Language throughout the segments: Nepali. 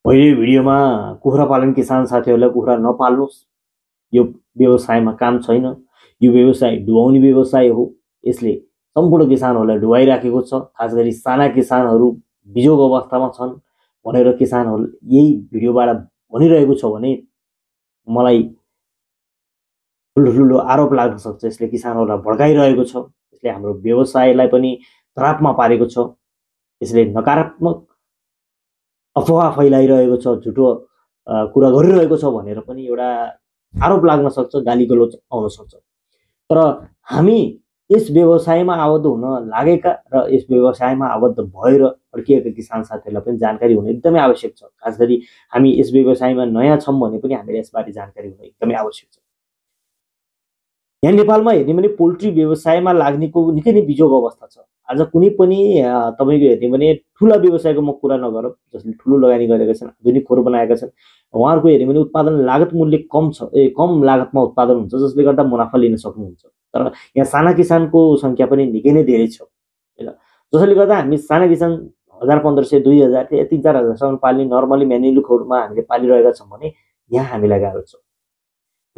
मैले भिडियोमा कुखुरा पालन किसान साथीहरूलाई कुखुरा नपाल्नुहोस्, यो व्यवसायमा काम छैन, यो व्यवसाय डुबाउने व्यवसाय हो, यसले सम्पूर्ण किसानहरूलाई डुबाइराखेको छ, खास गरी साना किसानहरू बिजोग अवस्थामा छन् भनेर किसानहरू यही भिडियोबाट भनिरहेको छ भने मलाई ठुलो आरोप लाग्न सक्छ। यसले किसानहरूलाई भड्काइरहेको छ, यसले हाम्रो व्यवसायलाई पनि तरापमा पारेको छ, यसले नकारात्मक अफवाह फैलाइरहेको छ, झुटो कुरा गरिरहेको छ भनेर पनि एउटा आरोप लाग्न सक्छ, गाली गलोच आउन सक्छ। तर हामी यस व्यवसायमा आबद्ध हुन लागेका र यस व्यवसायमा आबद्ध भएर अड्किएका किसान साथीहरूलाई पनि जानकारी हुन एकदमै आवश्यक छ। खास गरी हामी यस व्यवसायमा नयाँ छौँ भने पनि हामीले यसबारे जानकारी हुन एकदमै आवश्यक छ। यहाँ नेपालमा हेर्ने भने पोल्ट्री व्यवसायमा लाग्नेको निकै नै बिजोग अवस्था छ। आज कुनै पनि तपाईँको हेर्ने भने ठुला व्यवसायको म कुरा नगरौँ, जसले ठुलो लगानी गरेका छन्, आधुनिक खोर बनाएका छन्, उहाँहरूको हेर्ने भने उत्पादन लागत मूल्य कम छ, कम लागतमा उत्पादन हुन्छ, जसले गर्दा मुनाफा लिन सक्नुहुन्छ। तर यहाँ साना किसानको सङ्ख्या पनि निकै नै धेरै छ होइन, जसले गर्दा हामी साना किसान 1500 2000 3-4 हजारसम्म पाल्ने नर्मली म्यानुअली खोरमा हामीले पालिरहेका छौँ भने यहाँ हामीलाई गाह्रो छ।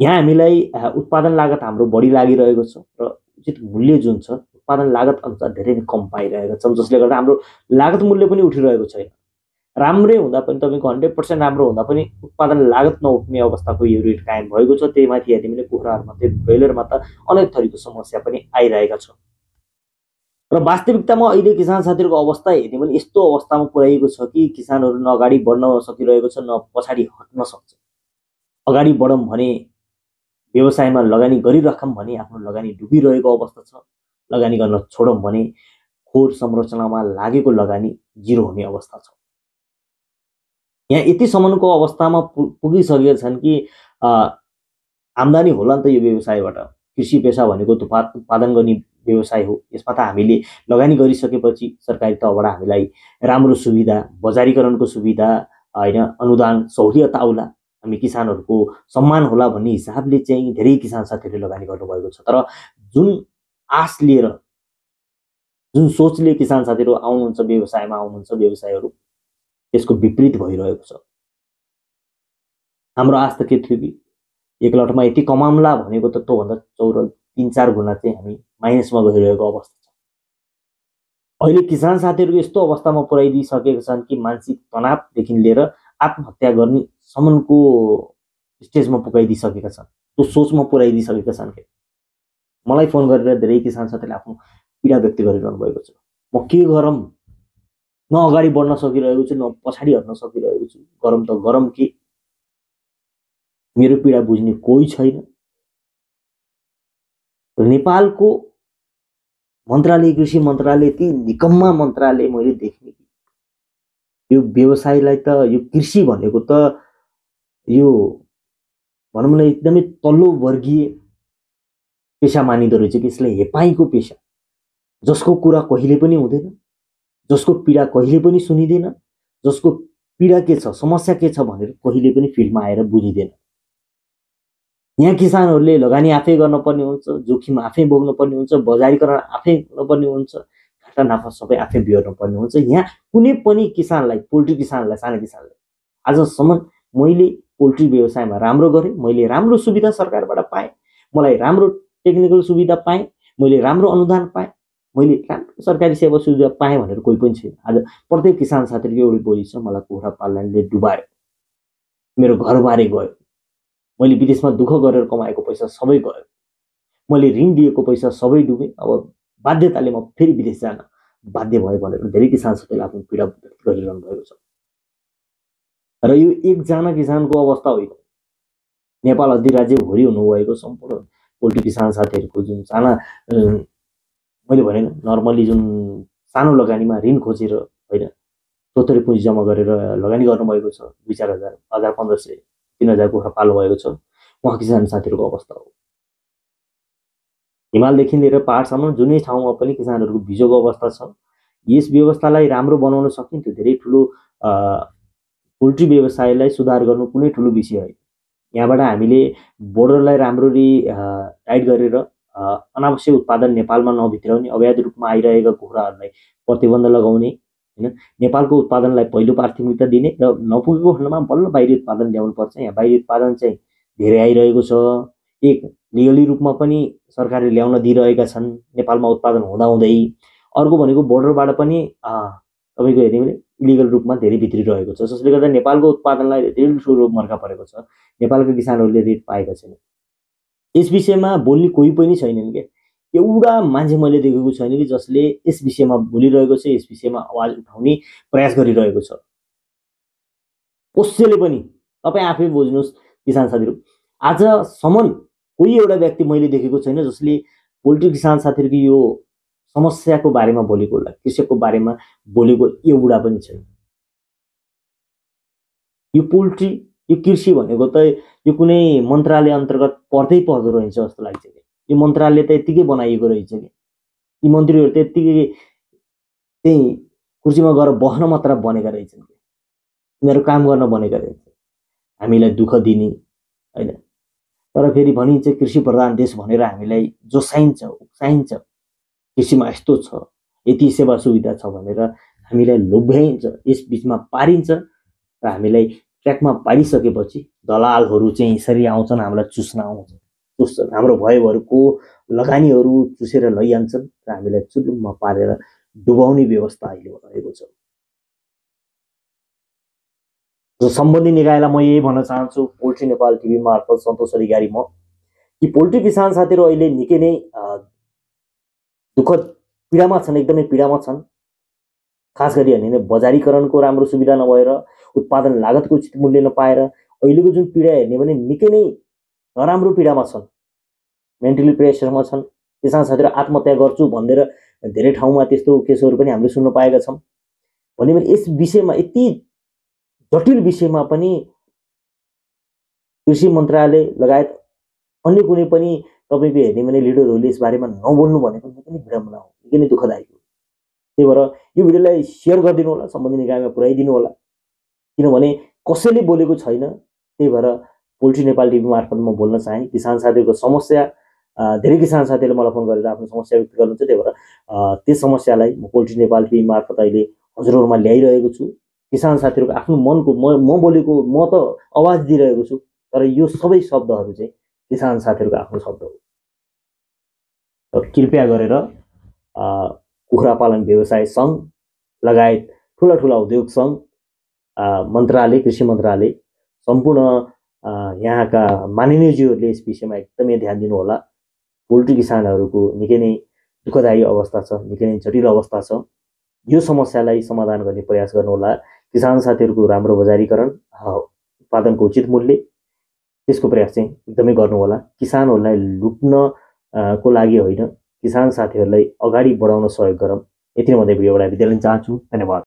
यहाँ हामीलाई उत्पादन लागत हाम्रो बढी लागिरहेको छ र उचित मूल्य जुन छ उत्पादन लागत अनुसार धेरै नै कम पाइरहेका छौँ, जसले गर्दा हाम्रो लागत मूल्य पनि उठिरहेको छैन। राम्रै हुँदा पनि तपाईँको 100% राम्रो हुँदा पनि उत्पादन लागत नउठ्ने अवस्थाको यो रेट कायम भएको छ। त्यही माथि हेर्ने भने कुखुराहरूमा चाहिँ ब्रोइलरमा त अनेक थरीको समस्या पनि आइरहेका छ र वास्तविकतामा अहिले किसान साथीहरूको अवस्था हेर्ने भने यस्तो अवस्थामा पुर्याइएको छ कि किसानहरू न अगाडि बढ्न सकिरहेको छ, न पछाडि हट्न सक्छ। अगाडि बढौँ भने व्यवसायमा लगानी गरिराखौँ भने आफ्नो लगानी डुबिरहेको अवस्था छ, लगानी गर्न छोडौँ भने खोर संरचनामा लागेको लगानी जिरो हुने अवस्था छ। यहाँ यतिसम्मको अवस्थामा पुगिसकेका छन् कि आम्दानी होला नि त यो व्यवसायबाट। कृषि पेसा भनेको उत्पादन गर्ने व्यवसाय हो। यसमा त हामीले लगानी गरिसकेपछि सरकारी तहबाट हामीलाई राम्रो सुविधा, बजारीकरणको सुविधा होइन, अनुदान सहुलियत आउला, हामी किसानहरूको सम्मान होला भन्ने हिसाबले चाहिँ धेरै किसान साथीहरूले लगानी गर्नुभएको छ। तर जुन आश लिएर, जुन सोचले किसान साथीहरू आउनुहुन्छ, व्यवसायमा आउनुहुन्छ, व्यवसायहरू त्यसको विपरीत भइरहेको छ। हाम्रो आश त के थियो कि एक लटमा यति कमाउँला भनेको त त्योभन्दा 3-4 गुणा चाहिँ हामी माइनसमा गइरहेको अवस्था छ। अहिले किसान साथीहरूको यस्तो अवस्थामा पुर्याइदिइसकेका छन् कि मानसिक तनावदेखि लिएर आत्महत्या गर्ने सम्मको स्टेजमा पुगाइदिइसकेका छन्, त्यो सोचमा पुर्याइदिइसकेका छन्। मलाई फोन गरेर धेरै किसान साथीले आफ्नो पीडा व्यक्त गरिरहनु भएको छ। म के गरौँ, न अगाडि बढ्न सकिरहेको छु, न पछाडि हट्न सकिरहेको छु, गरौँ त गरौँ के, मेरो पीडा बुझ्ने कोही छैन। नेपालको मन्त्रालय, कृषि मन्त्रालय यति निकम्मा मन्त्रालय मैले देख्ने। यो व्यवसायलाई त, यो कृषि भनेको त यो भनौँ न एकदमै तल्लो वर्गीय पेसा मानिदो रहेछ कि यसलाई हेपाईको पेसा, जसको कुरा कहिले पनि हुँदैन, जसको पीडा कहिले पनि सुनिँदैन, जसको पीडा के छ, समस्या के छ भनेर कहिले पनि फिल्डमा आएर बुझिँदैन। यहाँ किसानहरूले लगानी आफै गर्नुपर्ने हुन्छ, जोखिम आफै भोग्नुपर्ने हुन्छ, बजारीकरण आफै गर्नुपर्ने हुन्छ, घाटा नाफा सबै आफै बिहोर्नुपर्ने हुन्छ। यहाँ कुनै पनि किसानलाई, पोल्ट्री किसानलाई, साना किसानलाई आजसम्म मैले पोल्ट्री व्यवसायमा राम्रो गरेँ, मैले राम्रो सुविधा सरकारबाट पाएँ, मलाई राम्रो टेक्निकल सुविधा पाएँ, मैले राम्रो अनुदान पाएँ, मैले राम्रो सरकारी सेवा सुविधा पाएँ भनेर कोही पनि छैन। आज प्रत्येक किसान साथीको एउटै बोली छ, मलाई कुखुरा पालनले डुबायो, मेरो घरबारे गयो, मैले विदेशमा दुःख गरेर कमाएको पैसा सबै गयो, मैले ऋण दिएको पैसा सबै डुबे, अब बाध्यताले म फेरि विदेश जान बाध्य भयो भनेर धेरै किसान साथीले आफ्नो पीडा व्यक्त गरिरहनु भएको छ। र यो एकजना किसानको अवस्था होइन, नेपाल अधिराज्यभरि हुनुभएको सम्पूर्ण पोल्ट्री किसान साथीहरूको जुन साना, मैले भने नर्मली जुन सानो लगानीमा ऋण खोजेर होइन, थोरै पुँजी जम्मा गरेर लगानी गर्नुभएको छ, 2-4 हजार, 1500, 3000 कुखुरा पाल्नुभएको छ, उहाँ किसान साथीहरूको अवस्था हो। हिमालदेखि लिएर पहाडसम्म जुनै ठाउँमा पनि किसानहरूको बिजोग अवस्था छ। यस व्यवस्थालाई राम्रो बनाउन सकिन्थ्यो। धेरै ठुलो पोल्ट्री व्यवसायलाई सुधार गर्नु कुनै ठुलो विषय होइन। यहाँबाट हामीले बोर्डरलाई राम्ररी टाइट गरेर अनावश्यक उत्पादन नेपालमा नभित्राउने, अवैध रूपमा आइरहेका कुखुराहरूलाई प्रतिबन्ध लगाउने हैन। नेपालको उत्पादनलाई पहिलो प्राथमिकता दिने र नपुगेको खण्डमा बल्ल बाहिरी उत्पादन ल्याउनुपर्छ। यहाँ बाहिरी उत्पादन चाहिँ धेरै आइरहेको छ। एक लिगली रूपमा पनि सरकारले ल्याउन दिइरहेका छन् नेपालमा उत्पादन हुँदाहुँदै। अर्को भनेको बोर्डरबाट पनि तपाईँको हेर्ने भने इलिगल रूपमा धेरै भित्रिरहेको छ, जसले गर्दा नेपालको उत्पादनलाई धेरै ठुलो मर्का परेको छ। नेपालका किसानहरूले रेट पाएका छैनन्। यस विषयमा बोल्ने कोही पनि छैनन् के। एउटा मान्छे मैले देखेको छैन कि जसले यस विषयमा बोलिरहेको छ, यस विषयमा आवाज उठाउने प्रयास गरिरहेको छ। कसैले पनि तपाईँ आफै बुझ्नुहोस् किसान साथीहरू, आजसम्म कोही एउटा व्यक्ति मैले देखेको छैन जसले पोल्ट्री किसान साथीहरूको यो समस्याको बारेमा बोलेको होला, कृषकको बारेमा बोलेको एउटा पनि छैन। यो पोल्ट्री, यो कृषि भनेको त यो कुनै मन्त्रालय अन्तर्गत पर्दै पर्दो रहेछ जस्तो लाग्छ कि। यो मन्त्रालय त यत्तिकै बनाइएको रहेछ कि यी मन्त्रीहरू त यत्तिकै त्यही कुर्सीमा गएर बस्न मात्र बनेका रहेछन् कि यिनीहरू काम गर्न बनेका रहेछन्, हामीलाई दुःख दिने हैन। तर फेरि भनिन्छ कृषि प्रधान देश भनेर हामीलाई जोसाइन्छ, उक्साइन्छ, कृषिमा यस्तो छ, यति सेवा सुविधा छ भनेर हामीलाई लोभ्याइन्छ, यस बिचमा पारिन्छ र हामीलाई ट्र्याकमा पारिसकेपछि दलालहरू चाहिँ यसरी आउँछन्, हामीलाई चुस्न चुस्छन्, हाम्रो भयहरूको लगानीहरू चुसेर लैजान्छन् र हामीलाई चुलुममा पारेर डुबाउने व्यवस्था अहिले रहेको छ। जो सम्बन्धित निकायलाई म यही भन्न चाहन्छु, पोल्ट्री नेपाल टिभी मार्फत सन्तोष अधिकारी म, कि पोल्ट्री किसान साथीहरू अहिले निकै नै दुःखद पीडामा छन्, एकदमै पीडामा छन्। खास गरी हेर्ने बजारीकरणको राम्रो सुविधा नभएर, उत्पादन लागतको उचित मूल्य नपाएर अहिलेको जुन पीडा हेर्ने भने निकै नै नराम्रो पीडामा छन्, मेन्टली प्रेसरमा छन्। किसान साथीहरू आत्महत्या गर्छु भनेर धेरै ठाउँमा त्यस्तो केसहरू पनि हामीले सुन्न पाएका छौँ। भने यस विषयमा, यति जटिल विषयमा पनि कृषि मन्त्रालय लगायत अन्य कुनै पनि तपाईँको हेर्ने भने लिडरहरूले यस बारेमा नबोल्नु भनेको निकै नै विडम्बना हो, निकै नै दुःखदायक हो। त्यही भएर यो भिडियोलाई सेयर गरिदिनु होला, सम्बन्धित निकायमा पुर्याइदिनु होला, किनभने कसैले बोलेको छैन। त्यही भएर पोल्ट्री नेपाल टिभी मार्फत म बोल्न चाहेँ। किसान साथीहरूको समस्या, धेरै किसान साथीहरूले मलाई फोन गरेर आफ्नो समस्या व्यक्त गर्नुहुन्छ। त्यही भएर त्यस समस्यालाई म पोल्ट्री नेपाल टिभी मार्फत अहिले हजुरहरूमा ल्याइरहेको छु। किसान साथीहरूको आफ्नो मनको, म बोलेको, म त आवाज दिइरहेको छु, तर यो सबै शब्दहरू चाहिँ किसान साथीहरूको आफ्नो शब्द हो। र कृपया गरेर कुखुरा पालन व्यवसाय सङ्घ लगायत ठुला ठुला उद्योग सङ्घ, मन्त्रालय, कृषि मन्त्रालय, सम्पूर्ण यहाँका माननीयज्यूहरूले यस विषयमा एकदमै ध्यान दिनु होला। पोल्ट्री किसानहरूको निकै नै दुःखदायी अवस्था छ, निकै नै जटिल अवस्था छ। यो समस्यालाई समाधान गर्ने प्रयास गर्नु होला। किसान साथीहरूको राम्रो बजारीकरण, उत्पादनको उचित मूल्य, त्यसको प्रयास चाहिँ एकदमै गर्नु होला। किसानहरूलाई लुट्न को लागि होइन, किसान साथीहरूलाई अगाडि बढाउन सहयोग गरौँ। यति नै भन्दै भिडियोबाट बिदा लिन चाहन्छु। धन्यवाद।